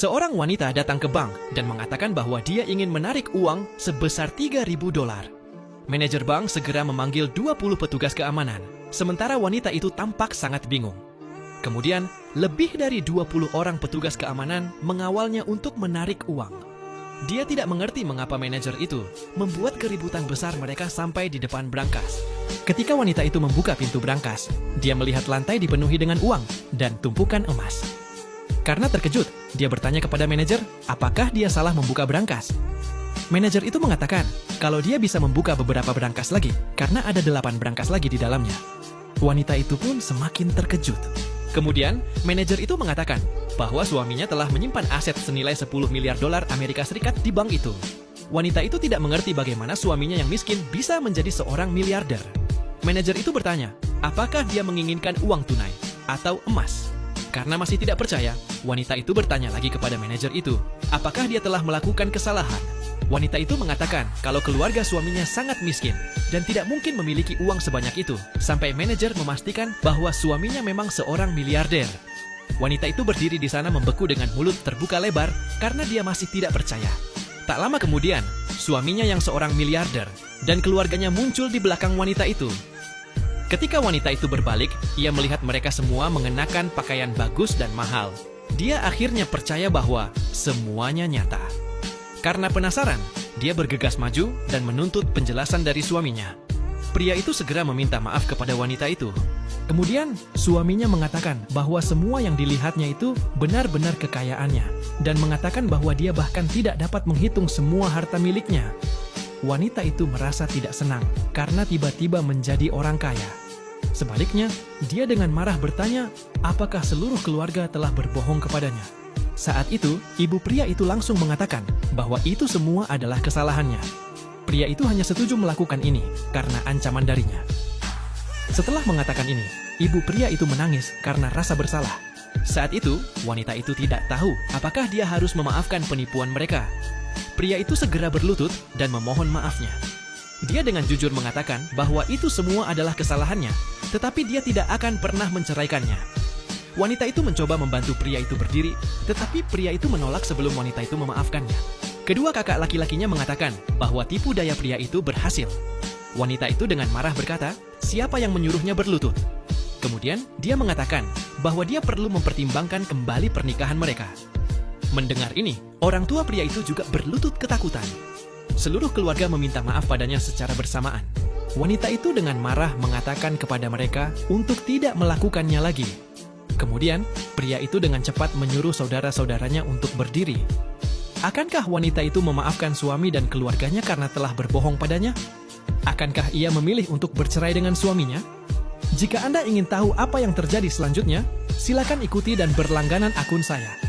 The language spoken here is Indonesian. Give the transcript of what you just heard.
Seorang wanita datang ke bank dan mengatakan bahwa dia ingin menarik uang sebesar $3.000. Manajer bank segera memanggil 20 petugas keamanan, sementara wanita itu tampak sangat bingung. Kemudian, lebih dari 20 orang petugas keamanan mengawalnya untuk menarik uang. Dia tidak mengerti mengapa manajer itu membuat keributan besar mereka sampai di depan brankas. Ketika wanita itu membuka pintu brankas, dia melihat lantai dipenuhi dengan uang dan tumpukan emas. Karena terkejut, dia bertanya kepada manajer, apakah dia salah membuka brankas? Manajer itu mengatakan kalau dia bisa membuka beberapa brankas lagi karena ada 8 brankas lagi di dalamnya. Wanita itu pun semakin terkejut. Kemudian, manajer itu mengatakan bahwa suaminya telah menyimpan aset senilai $10 miliar Amerika Serikat di bank itu. Wanita itu tidak mengerti bagaimana suaminya yang miskin bisa menjadi seorang miliarder. Manajer itu bertanya, apakah dia menginginkan uang tunai atau emas? Karena masih tidak percaya, wanita itu bertanya lagi kepada manajer itu, apakah dia telah melakukan kesalahan. Wanita itu mengatakan kalau keluarga suaminya sangat miskin dan tidak mungkin memiliki uang sebanyak itu, sampai manajer memastikan bahwa suaminya memang seorang miliarder. Wanita itu berdiri di sana membeku dengan mulut terbuka lebar karena dia masih tidak percaya. Tak lama kemudian, suaminya yang seorang miliarder dan keluarganya muncul di belakang wanita itu. Ketika wanita itu berbalik, ia melihat mereka semua mengenakan pakaian bagus dan mahal. Dia akhirnya percaya bahwa semuanya nyata. Karena penasaran, dia bergegas maju dan menuntut penjelasan dari suaminya. Pria itu segera meminta maaf kepada wanita itu. Kemudian, suaminya mengatakan bahwa semua yang dilihatnya itu benar-benar kekayaannya, dan mengatakan bahwa dia bahkan tidak dapat menghitung semua harta miliknya. Wanita itu merasa tidak senang karena tiba-tiba menjadi orang kaya. Sebaliknya, dia dengan marah bertanya, apakah seluruh keluarga telah berbohong kepadanya? Saat itu, ibu pria itu langsung mengatakan bahwa itu semua adalah kesalahannya. Pria itu hanya setuju melakukan ini karena ancaman darinya. Setelah mengatakan ini, ibu pria itu menangis karena rasa bersalah. Saat itu, wanita itu tidak tahu apakah dia harus memaafkan penipuan mereka. Pria itu segera berlutut dan memohon maafnya. Dia dengan jujur mengatakan bahwa itu semua adalah kesalahannya, tetapi dia tidak akan pernah menceraikannya. Wanita itu mencoba membantu pria itu berdiri, tetapi pria itu menolak sebelum wanita itu memaafkannya. Kedua kakak laki-lakinya mengatakan bahwa tipu daya pria itu berhasil. Wanita itu dengan marah berkata, siapa yang menyuruhnya berlutut? Kemudian, dia mengatakan bahwa dia perlu mempertimbangkan kembali pernikahan mereka. Mendengar ini, orang tua pria itu juga berlutut ketakutan. Seluruh keluarga meminta maaf padanya secara bersamaan. Wanita itu dengan marah mengatakan kepada mereka untuk tidak melakukannya lagi. Kemudian, pria itu dengan cepat menyuruh saudara-saudaranya untuk berdiri. Akankah wanita itu memaafkan suami dan keluarganya karena telah berbohong padanya? Akankah ia memilih untuk bercerai dengan suaminya? Jika Anda ingin tahu apa yang terjadi selanjutnya, silakan ikuti dan berlangganan akun saya.